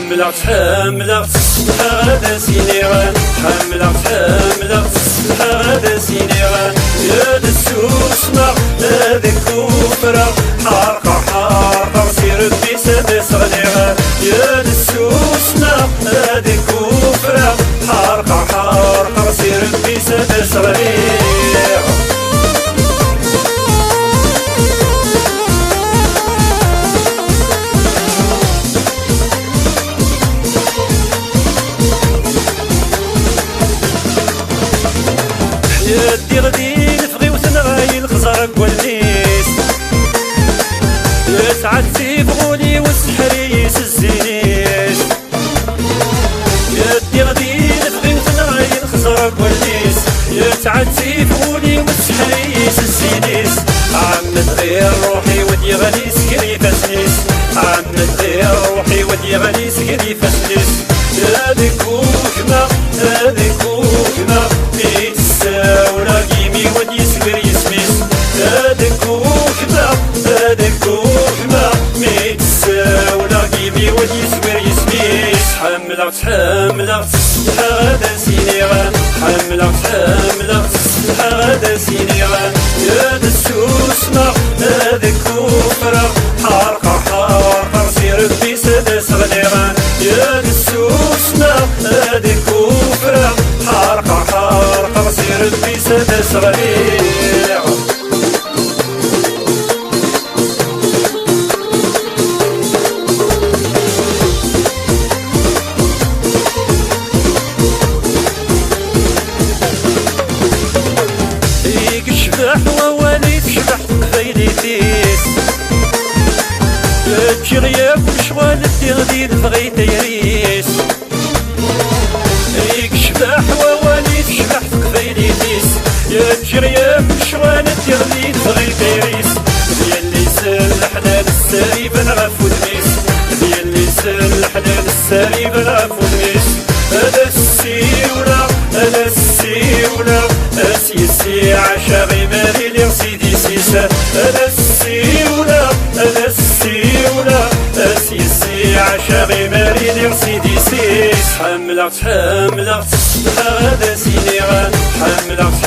حملت هذا سينيغان حملت هذا سينيغان يا دسوس ما هذيك كفرة حارقة سير بسد صغيرة يا دسوس ما هذيك كفرة حارقة سير بسد صغيرة يدي غدي نفغي وتنغاي الخزر كوالنيس يسعد سيفغولي والسحريس الزينيس يدي غدي نفغي وتنغاي الخزر كوالنيس يسعد سيفغولي والسحريس الزينيس عمد غير روحي ودي غني سكري فاسنيس عمد غير روحي ودي غني سكري فاسنيس هذيك وكما ميت الساورة قيمي ودي سكر يسميس هذيك وكما ميت الساورة قيمي ودي سكر يسميس حملت هذا سينيغان حملت هذا سينيغان يا دسوس ما هذيك كفرة حارقة سير بسد صغيران يا دسوس ما هذيك كفرة حارقة سير بسد صغيران ووالي تشبح قبيليتيس تجي غياب وشوال الدغديد بغي تيريس يكشبح ووالي تشبح قبيليتيس تجي غياب وشوال الدغديد بغي تيريس دياللي سال حلال الساري بنغفو دميس دياللي سال حلال الساري بنغفو دميس هذا السيولة أسيسي عشا غيماري لي سيدي سيسا هذا السيولة أسيسي عشا غيماري لي سيدي سيس حملت هذا سينيغان حملت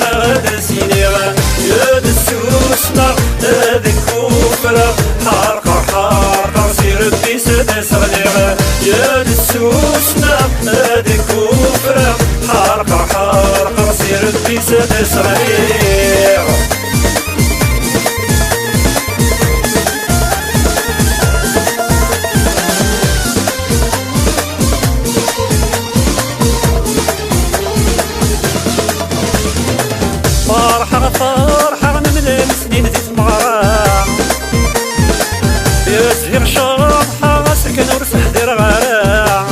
هذا سينيغان يا دسوس ما هذيك كفرة حارقة سير بسد صغيرة يا دسوس ما هذيك كفرة حارقة سير بسد صغيرة فرحة من سنين زيت مغرا يسهر شرحة سكن ورفح دير غرا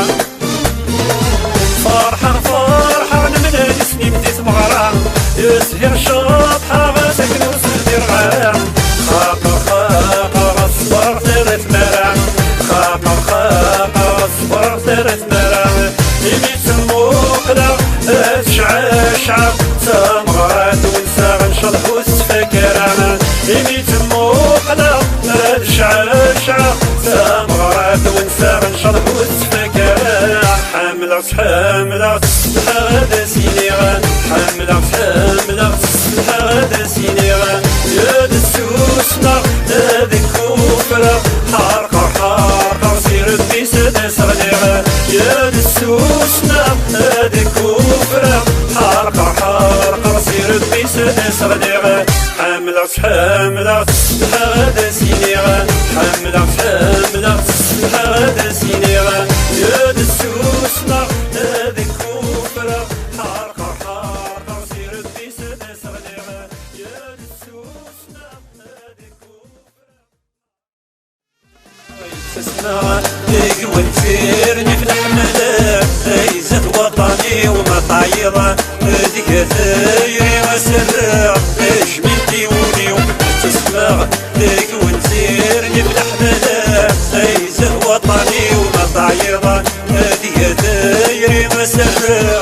فرحة من سنين زيت مغرا يسهر شرحة سكن ورفح دير غرا خاقة صبر ثلاث مرا خاقة صبر ثلاث مرا يميت الموقدة تشعشع تمغرات ونسى غنشرح وستفكر يميت موقدة تشعشع تمغرات ونسى غنشرح وستفكر حملت هذا سينيغان حملت هذا سينيغان يا دسوس ما هذيك كفرة حارقة سير بسد صغيرة يا دسوس ما هذيك كفرة حارقة سير بسد صغيرة حملت هذا سينيغان حملت هذا سينيغان يا دسوس ما هذيك كفرة حارقة سير بسد صغيرة يا دسوس ما هذيك تسمع تقوى تسيرني في الحملة عزة وطني ومطايرة هذيك ثايري وسرع جميلتي وليو تسمع تقوى تسيرني في الحملة عزة وطني ومطايرة هذيك ثايري وسرع